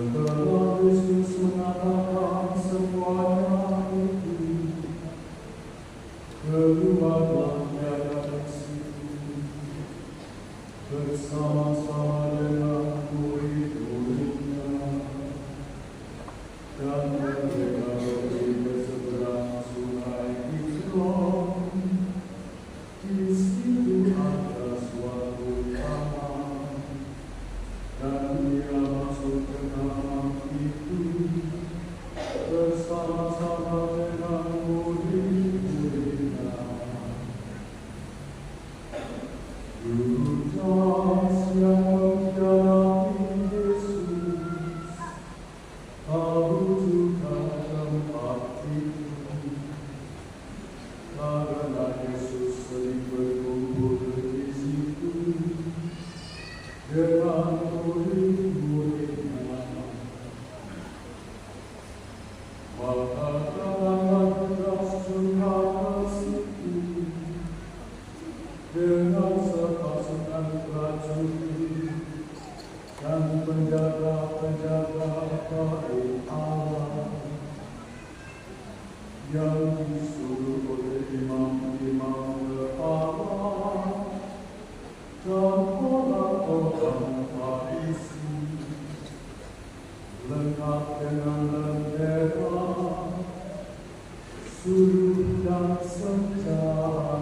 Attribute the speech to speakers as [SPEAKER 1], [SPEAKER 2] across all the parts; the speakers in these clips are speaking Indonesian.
[SPEAKER 1] Setelah Yesus mengatakan semuanya itu, keluarlah dari situ bersama-sama dengan murid-muridnya, dan mereka pergi ke seberang sungai Kidron. Di situ ada suatu taman, dan dia masuk ke taman itu bersama-sama dengan murid-muridnya. Judas yang mengkhianati Yesus tahu juga tempat itu, karena Yesus sering berkumpul di situ dengan murid-muridnya. Maka janganlah Judas juga ke situ dengan sepasukan prajurit dan penjaga-penjaga bait Allah yang disuruh oleh imam-imam kepala dan orang-orang Farisi, lengkap dengan bendera, suruh dan senjata.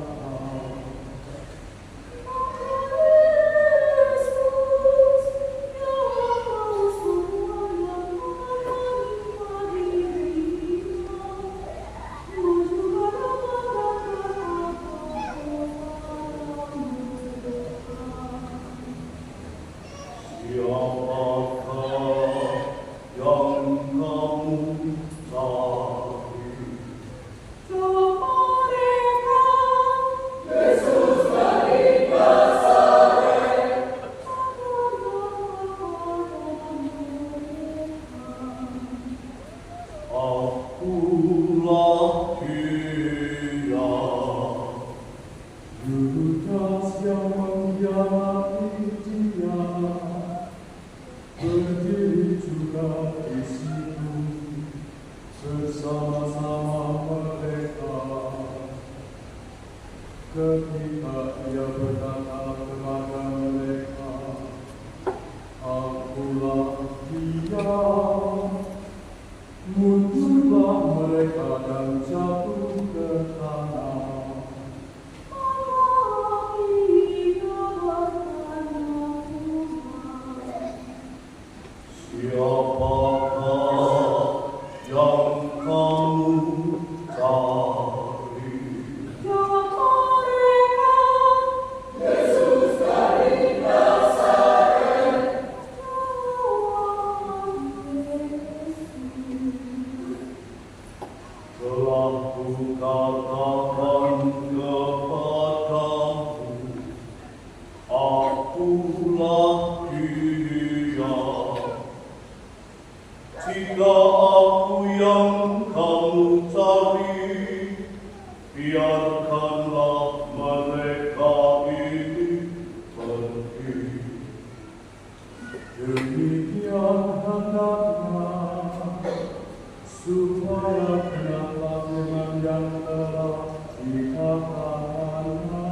[SPEAKER 1] Judas yang mengkhianati dia berdiri juga di situ bersama-sama mereka. Ketika ia berkata kepada mereka, "Akulah dia," mundurlah mereka dan jatuh ke tanah.
[SPEAKER 2] Jika aku yang kamu cari, biarkanlah mereka ini pergi.
[SPEAKER 1] Demikian hendaknya, supaya kenapa dengan yang telah dikatakannya.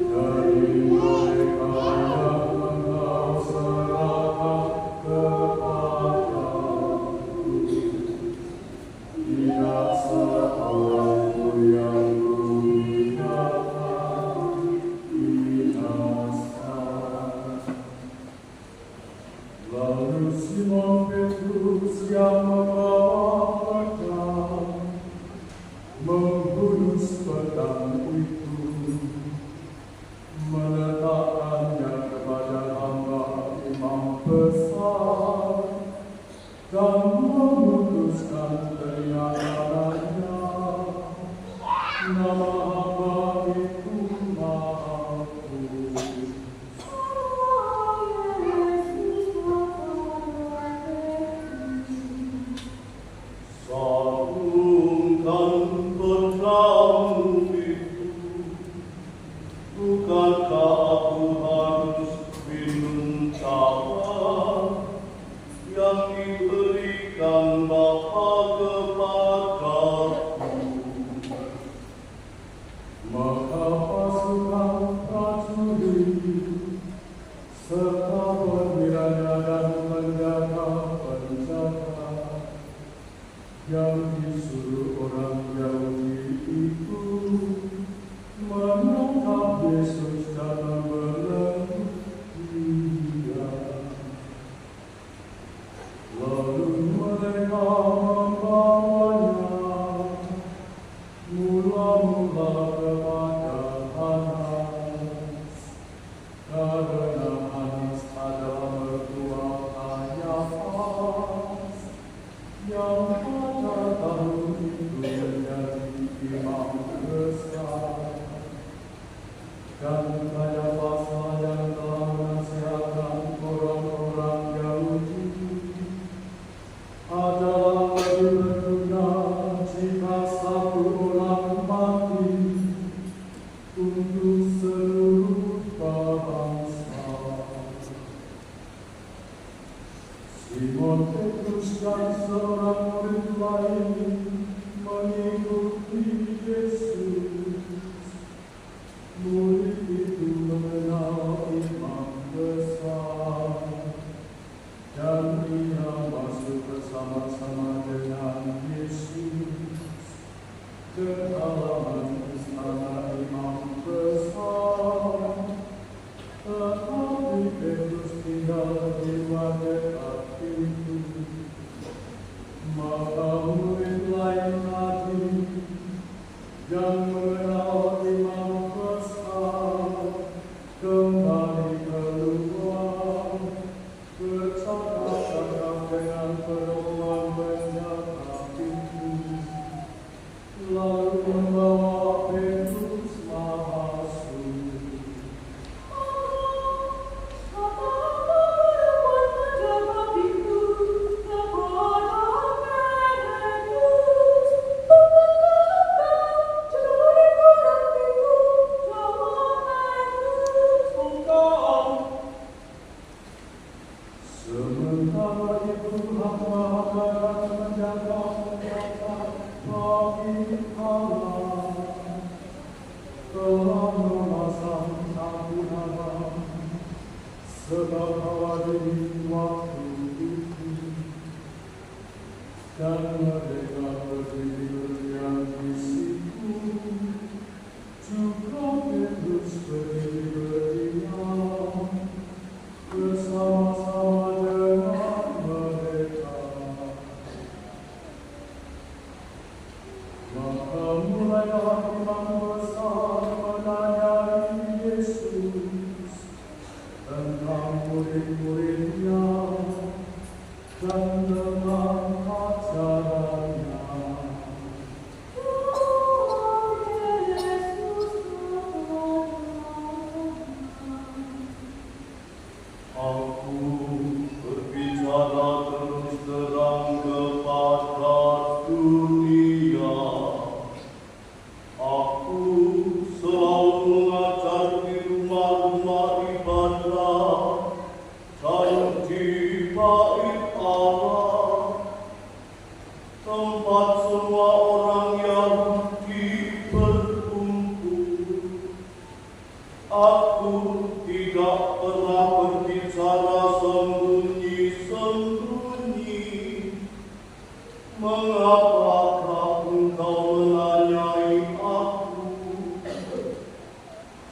[SPEAKER 1] Dari mereka yang engkau serahkan kepadaku, tidak seorang pun yang kubiarkan binasa. Lalu Simon Petrus yang membawa pedang menghunus pedang itu, meletakkannya kepada hamba imam besar dan memutuskan pernyataan nama hamba itu Malkus.
[SPEAKER 2] Sarungkan pedangmu itu, bukankah aku harus minum cawan?
[SPEAKER 1] Karena Hanas adalah mertua Kayafas yang pada tahun itu menjadi imam besar. Dan Kayafas yang telah menasihatkan orang-orang Yahudi adalah lebih berguna jika satu orang mati untuk seluruh bangsa. Simon Petrus dan seorang murid lain mengikuti Yesus. Murid itu mengenal imam besar, dan ia masuk bersama-sama dengan Yesus ke halaman istana imam besar. Tetapi Petrus tinggal di luar dekat pintu. Maka murid lain tadi yang mengenal imam besar kembali keluar, bercakap-cakap dengan perempuan penjaga pintu, lalu membawa Petrus masuk. Sementara itu hamba-hamba dan penjaga-penjaga bagi Allah telah memasang sabunana sebab awali waktu itu, dan mereka berdiri berdiam di situ. Juga Petrus berdiri berdiam bersama-sama dengan mereka. Maka mulailah imam besar menanyai Yesus tentang murid-muridnya dan tentang ajarannya.
[SPEAKER 2] Aku berbicara terus terang kepada dunia. Aku selalu mengajar di rumah-rumah ibadah dan di bait Allah, tempat semua orang Yahudi berkumpul. Aku tidak pernah berbicara sembunyi-sembunyi. Mengapakah engkau menanyai aku?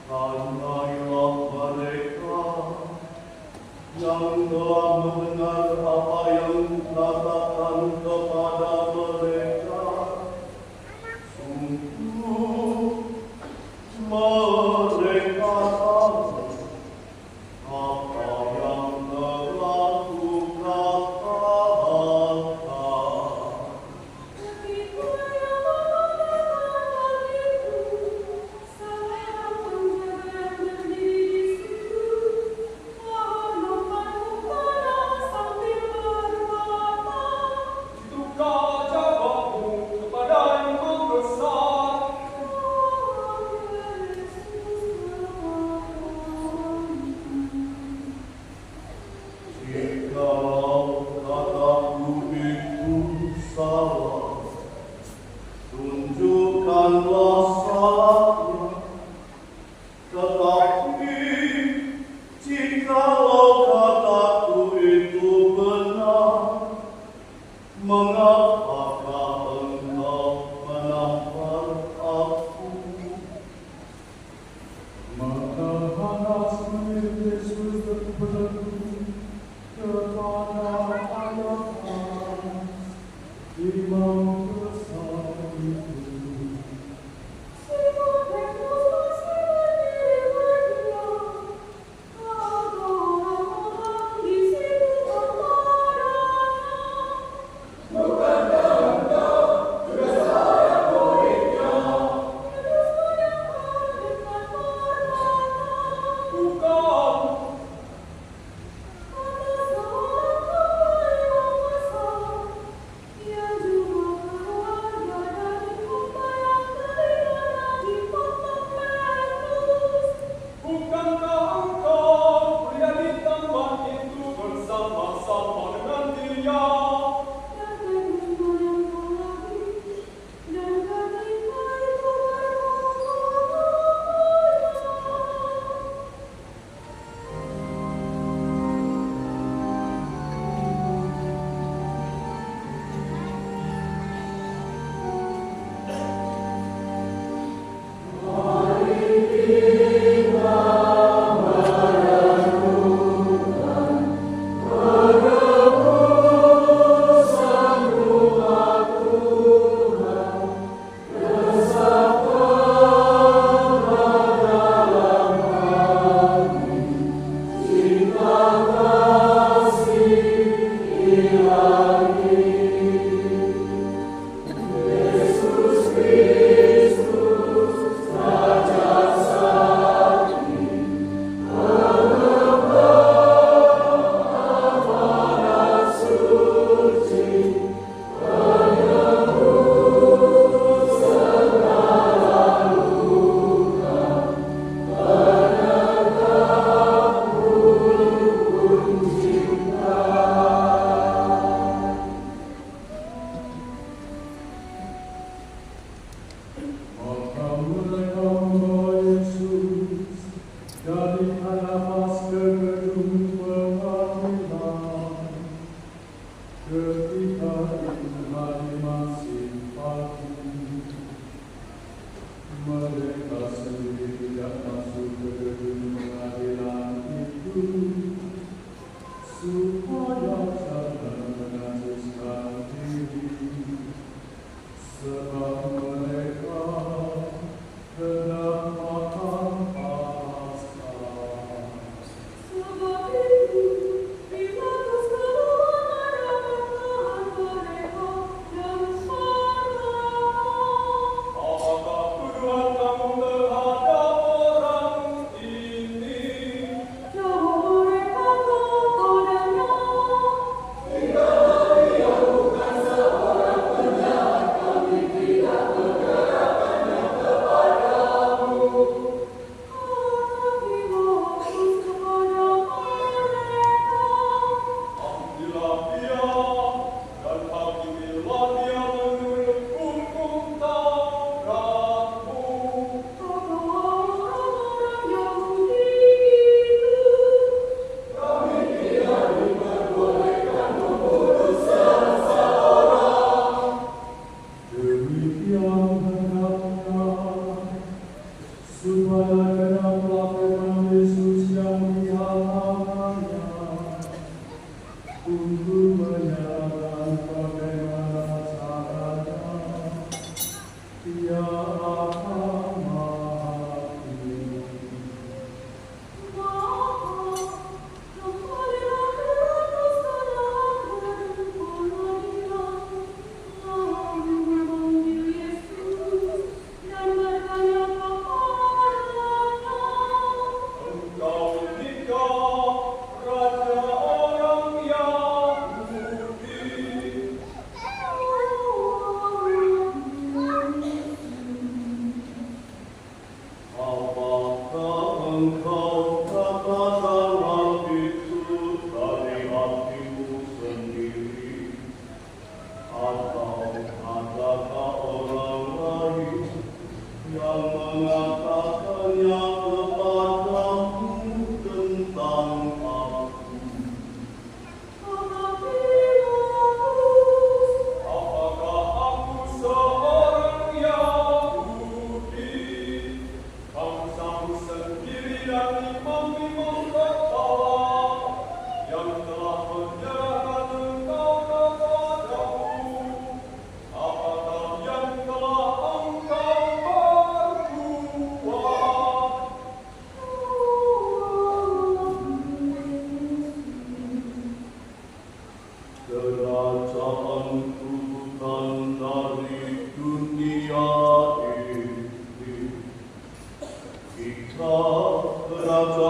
[SPEAKER 2] Tanyailah mereka yang telah mendengar apa yang kukatakan kepada mereka. Sungguh mereka tahu apa yang telah kukatakan.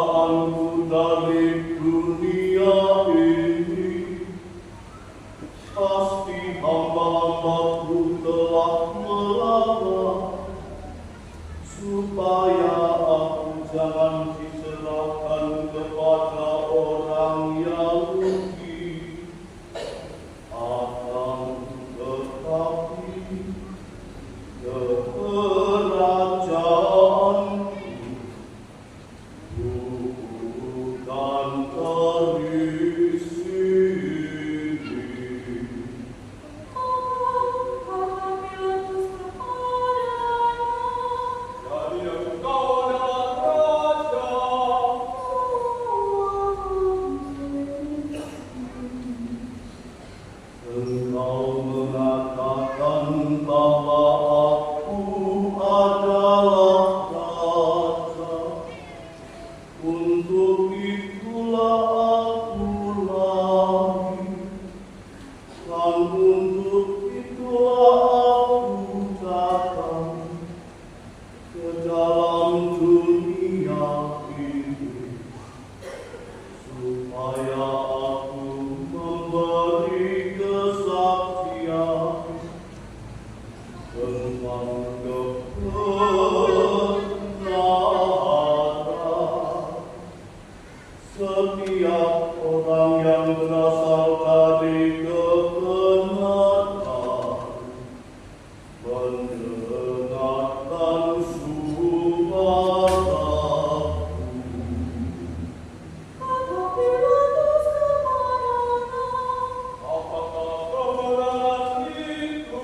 [SPEAKER 2] perasaanku dari dunia ini, pasti hamba-hambaku telah melawan, supaya aku jangan diserahkan kepada orang Yahudi. Akan tetapi ke kerajaanku bukan dari sini. Jadi engkau adalah raja. Engkau mengatakan bahwa aku adalah raja. Untuk itulah aku lahir, dan untuk itulah aku datang ke dalam dunia ini, supaya aku memberi kesaksian tentang kebenaran. Setiap orang yang berasal dari kebenaran mendengarkan suaraku. Apakah kebenaran itu?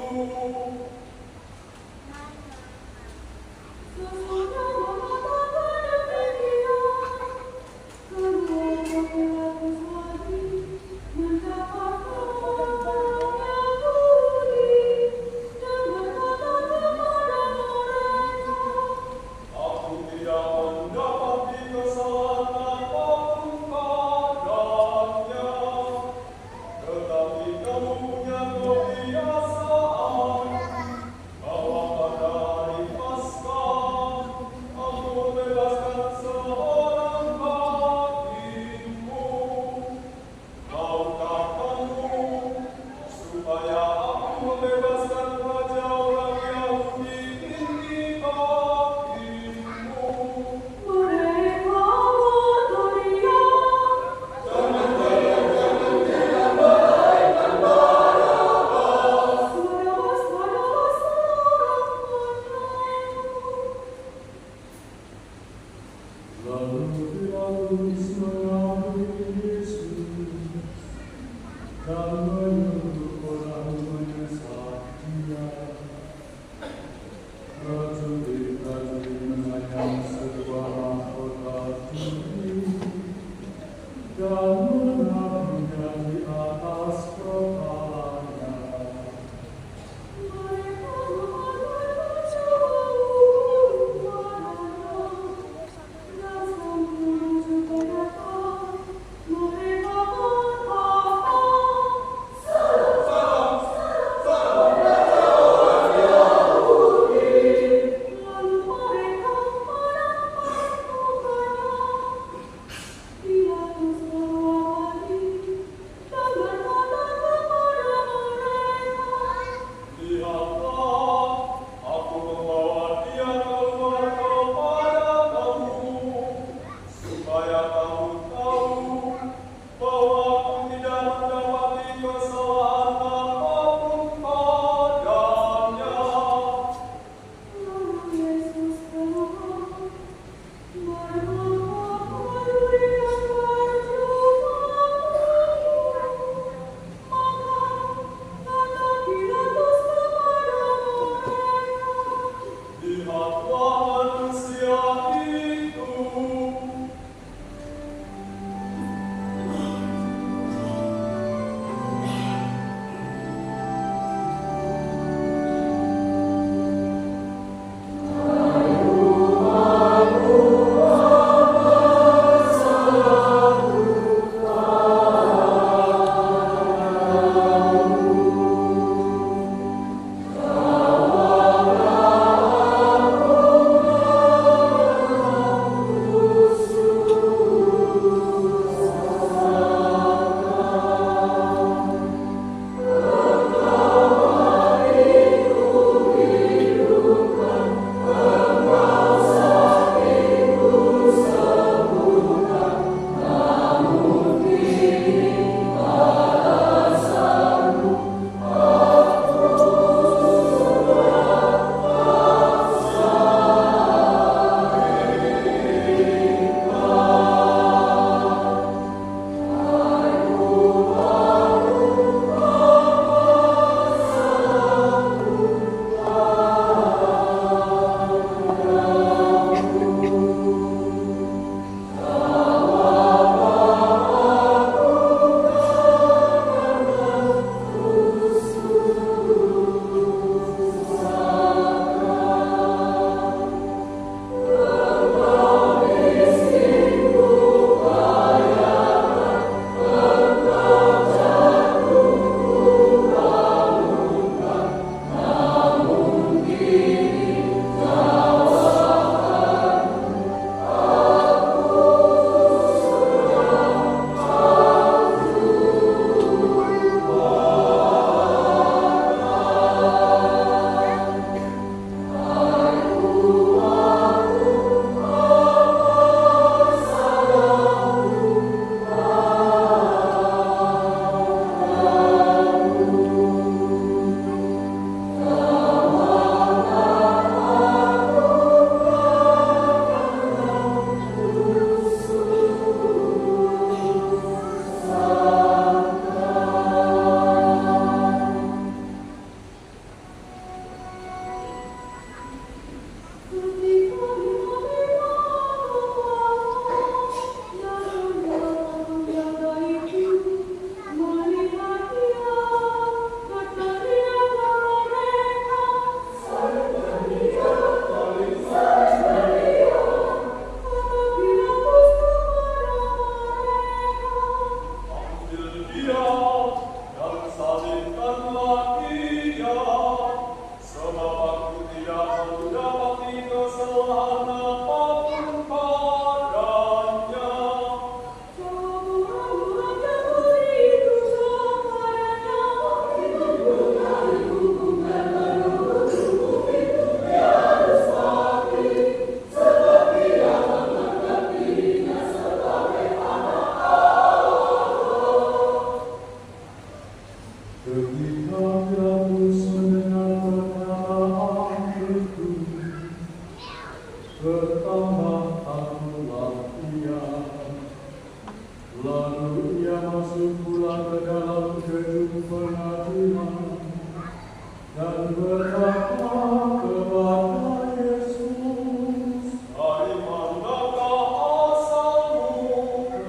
[SPEAKER 2] Aku tidak mendapati kesalahan apapun padanya, tetapi kamu punya kebiasaan bahwa pada hari Paskah aku membebaskan seorang bagimu. Maukah kamu supaya aku membebaskan raja orang Yahudi ini bagimu?
[SPEAKER 1] Lalu dilakukan Yesus dan menyuruh orang menyesat Dia. Prajurit-prajurit menanyam sebuah mahkota tinggi dan menaruhnya di atas kepalanya. Lalu ia masuk pula ke dalam gedung pengadilan dan berkata kepada Yesus,
[SPEAKER 2] Dari manakah asalmu?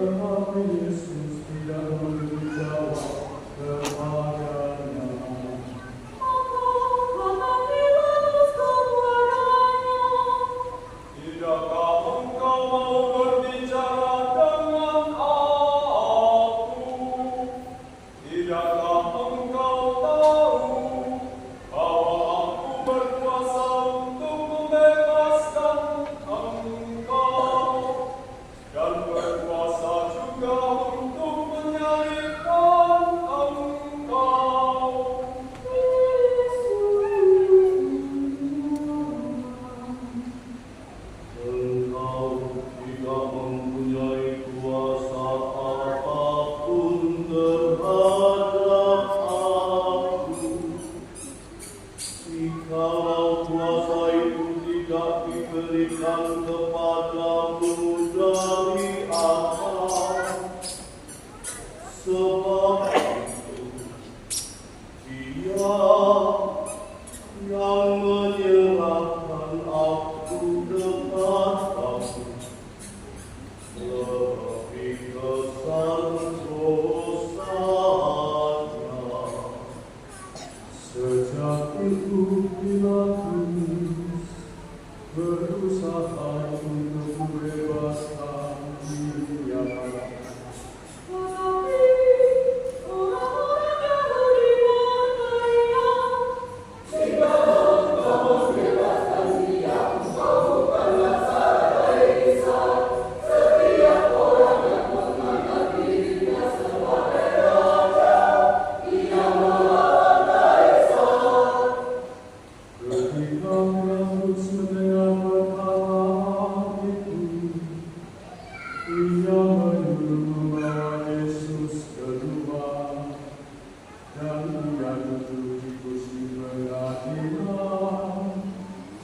[SPEAKER 1] tetapi Yesus tidak memberi jawab kepadanya.
[SPEAKER 2] Tidakkah engkau mau berbicara dengan aku? Tidakkah engkau tahu bahwa aku berkuasa untuk membebaskan engkau dan berkuasa juga untuk menyalibkan engkau? Engkau tidak mempunyai kuasa apapun terhadap aku. Jikalau kuasa itu tidak diberikan kepadamu dari atas, sebab itu Dia yang menyerahkan aku kepadamu. Lebih besar dosanya.
[SPEAKER 1] Sejak itu Pilatus berusaha untuk membebaskan dia. Ketika Pilatus mendengar perkataan itu, ia menyuruh membawa Yesus keluar, dan ia duduk di kursi pengadilan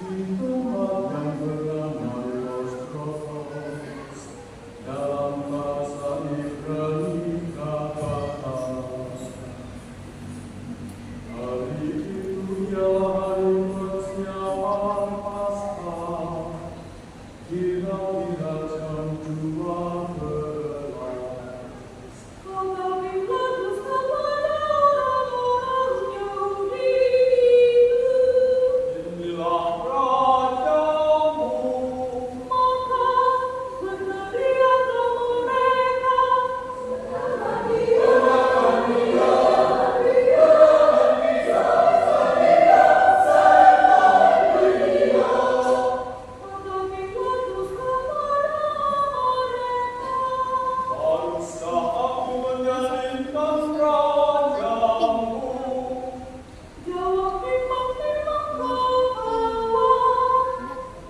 [SPEAKER 1] di tempat yang bernama Rostrophos, dalam bahasa Ibrani kata. Hari itu ialah hari persiapan Paskah, kira-kira jam 12.
[SPEAKER 2] Inilah rajamu. Haruskah aku menyalibkan rajamu?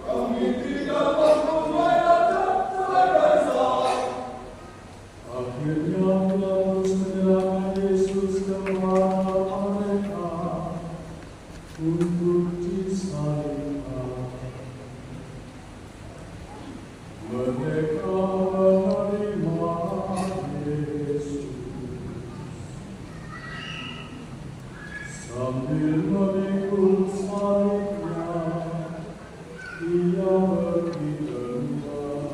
[SPEAKER 2] Kami tidak mempunyai raja selain Kaisar.
[SPEAKER 1] Akhirnya Pilatus menyerahkan Yesus kepada mereka untuk disalibkan. Mereka menerima Yesus sambil memikul salibnya. Ia pergi keluar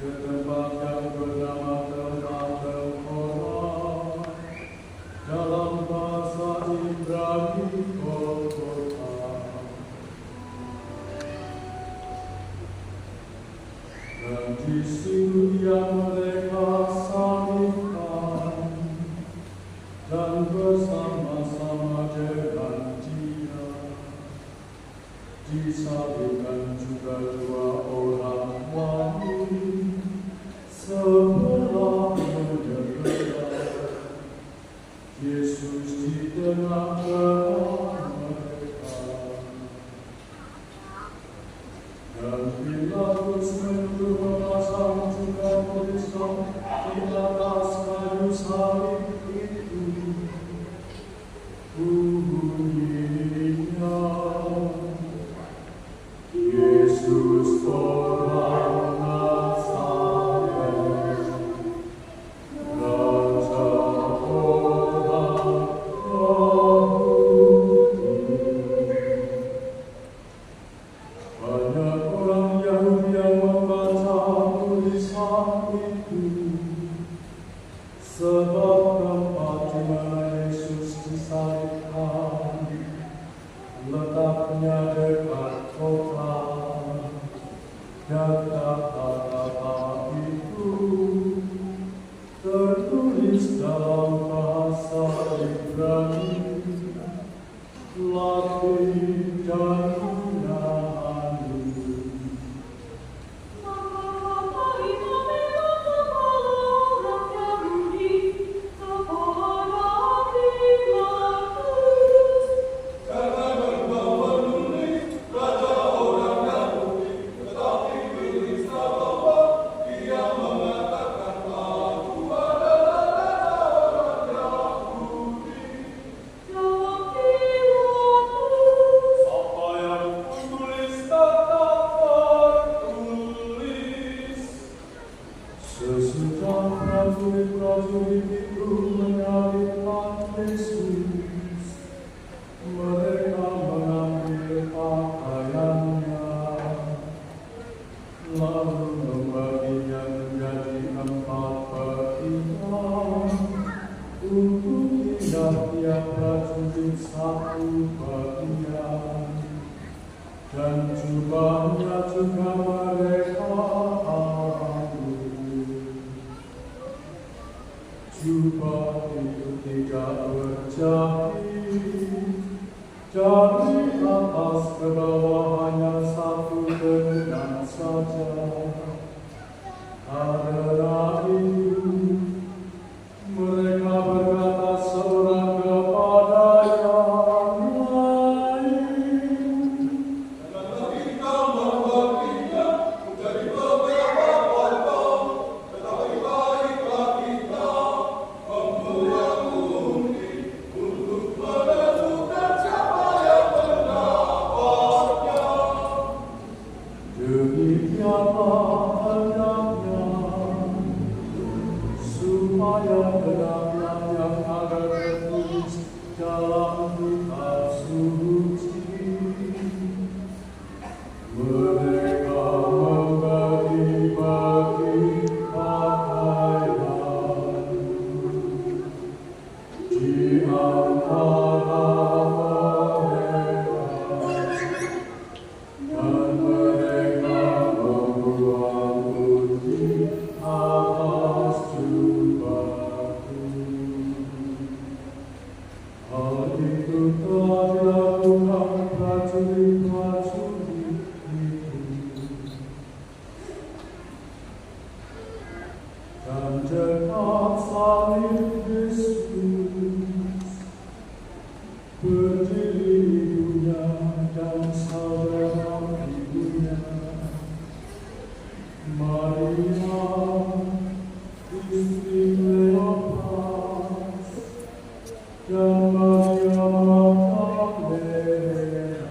[SPEAKER 1] ke tempat yang bernama tempat tengkorak, dalam bahasa Ibrani Golgota. Dan di situ ia mereka salibkan, dan bersama-sama dengan Dia disalibkan juga dua orang wanita sebelah menyebelah. Yesus di tengah-tengah mereka. Dan Pilatus menyuruh memasang juga tulisan di atas kayu salib itu, bunyinya, Yesus orang Nazaret. itu. Sebab tempat di mana Yesus disalibkan letaknya dekat kota, dan kata-kata itu tertulis dalam bahasa Ibrani, Latin, dan Yunani. Sesudah prajurit-prajurit itu menyalibkan Yesus, mereka mengambil pakaiannya, lalu membaginya menjadi 4 bagian, untuk tiap-tiap prajurit 1 bagian, dan jubahnya juga mereka jubah itu tidak berjahit, dari atas ke bawah hanya 1 benang saja. Karena itu mereka berkata seorang kepada yang lain,
[SPEAKER 2] Kita membaginya menjadi beberapa potong, tetapi baiklah kita membuat mungkin untuk menentukan siapa yang mendapatnya.
[SPEAKER 1] demikianlah hendaknya, supaya benar yang ada tertulis dalam kitab suci. Mereka membagi-bagi pakaian di antara mereka, dan mereka membuang putih atas jubahku. Hal itu telah dilakukan prajurit-prajurit itu. Dan dekat salib Yesus berdiri ibunya dan saudara ibunya, Maria, istri Kleopas, dan Maria Magdalena.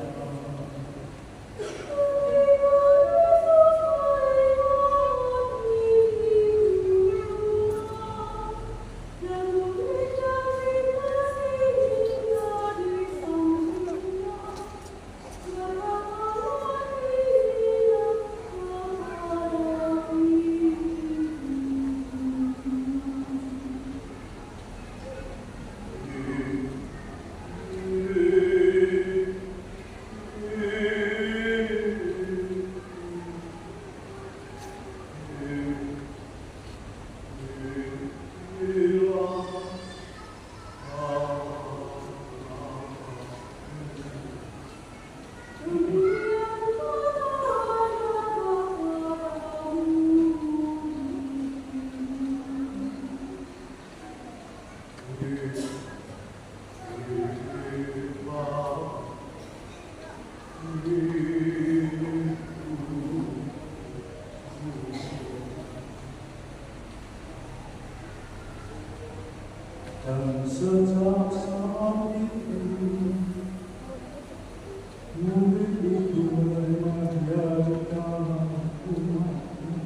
[SPEAKER 1] Dan sejak saat itu, murid itu menerima dia di dalam umatnya.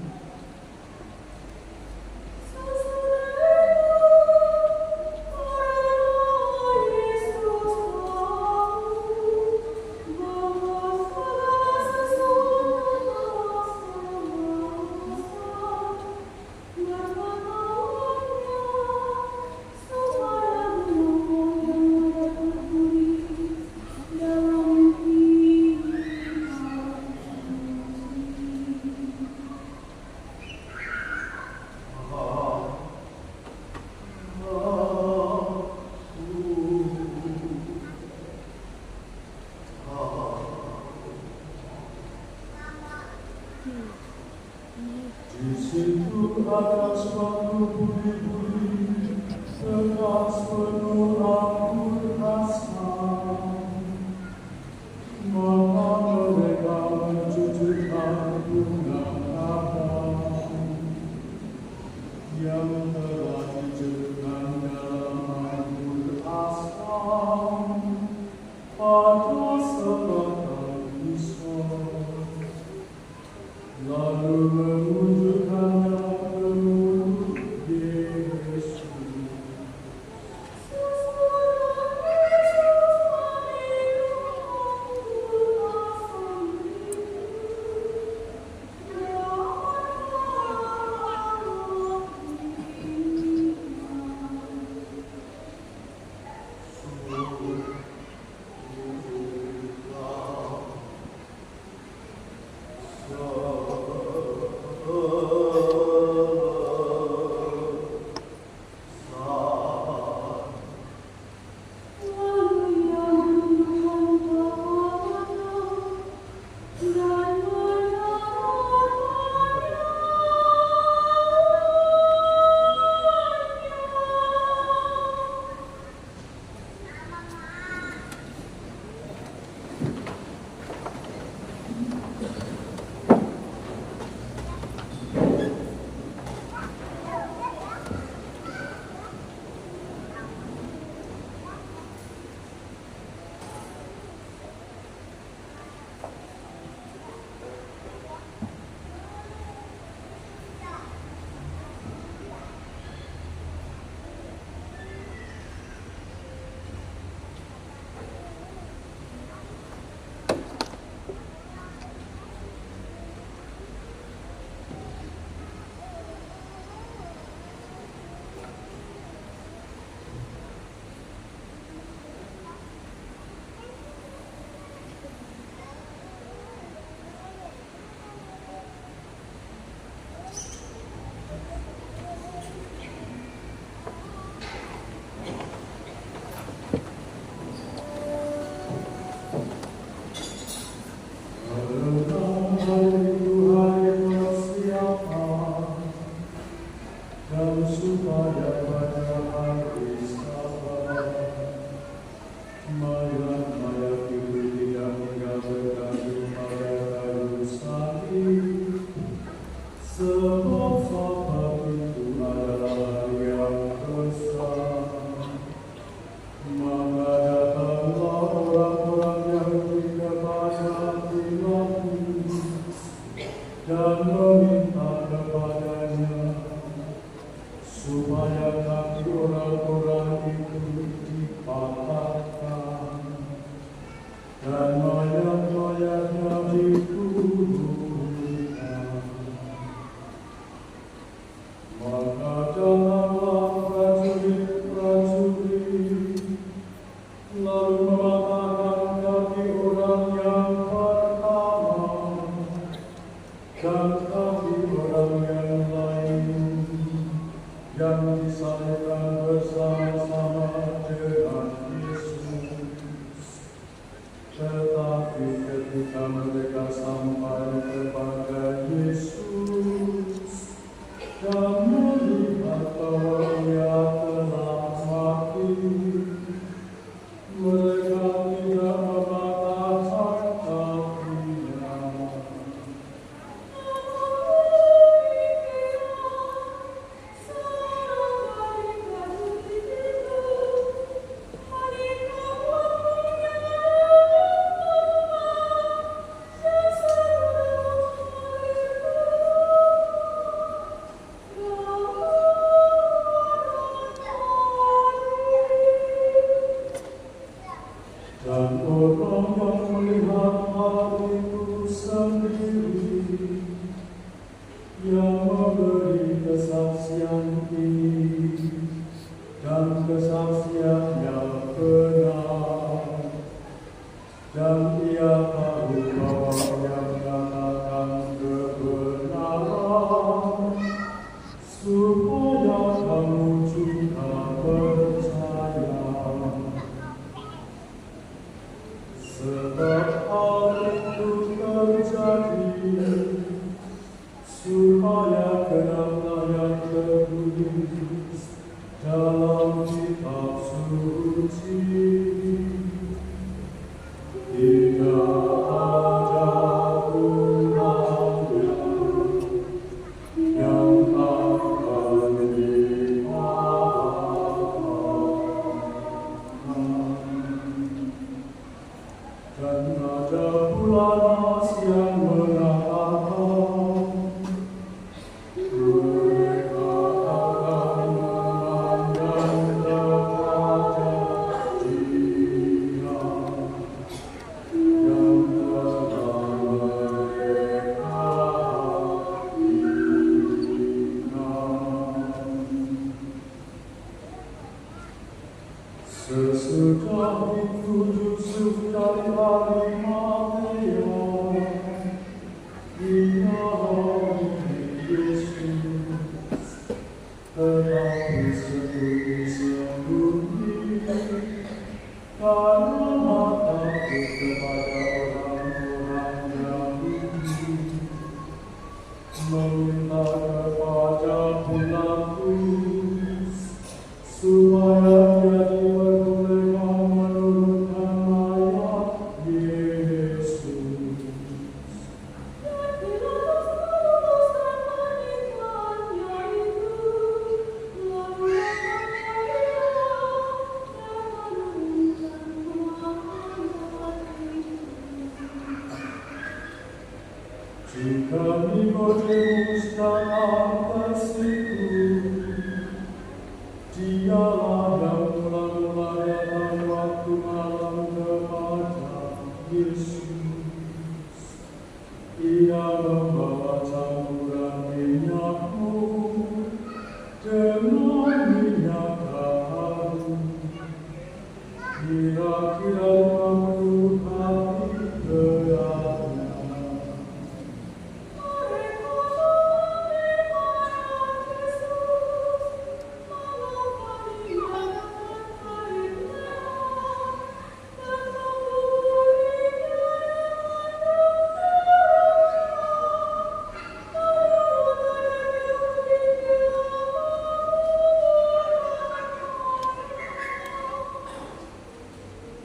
[SPEAKER 1] supaya kenal yang dalam kitab suci. Tidak ada gunanya yang akan dimaafkan. Dan ada pula nas yang mengatakan mereka akan memandang kepada Dia yang telah mereka hina. Sesudah itu Yusuf dari Arimatea, Dia Yesus, tetapi sembunyi-sembunyi karena takut kepada orang-orang Yahudi, meminta kepada Pilatus supaya dia diperbolehkan menurunkan mayat Yesus. Jika Nikodemus datang ke situ, dialah yang mula-mula datang waktu malam kepada Yesus. Ia membawa campuran minyakmu dengan minyak harum. Kira-kira 50 hari berada.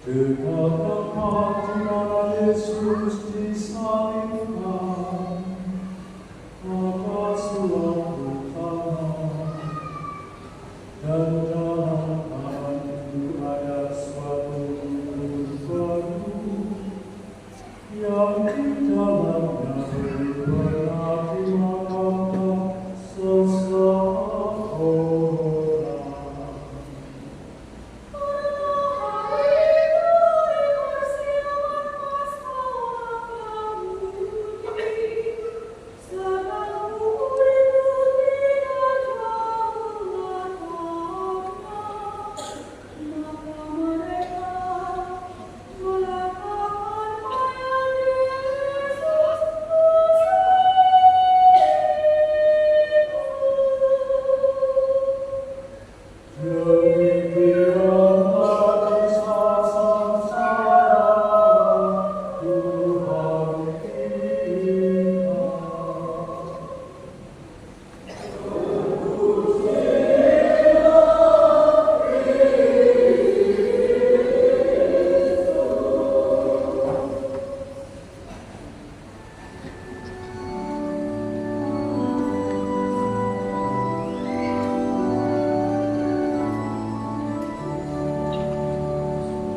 [SPEAKER 1] Dekat tempat di mana Yesus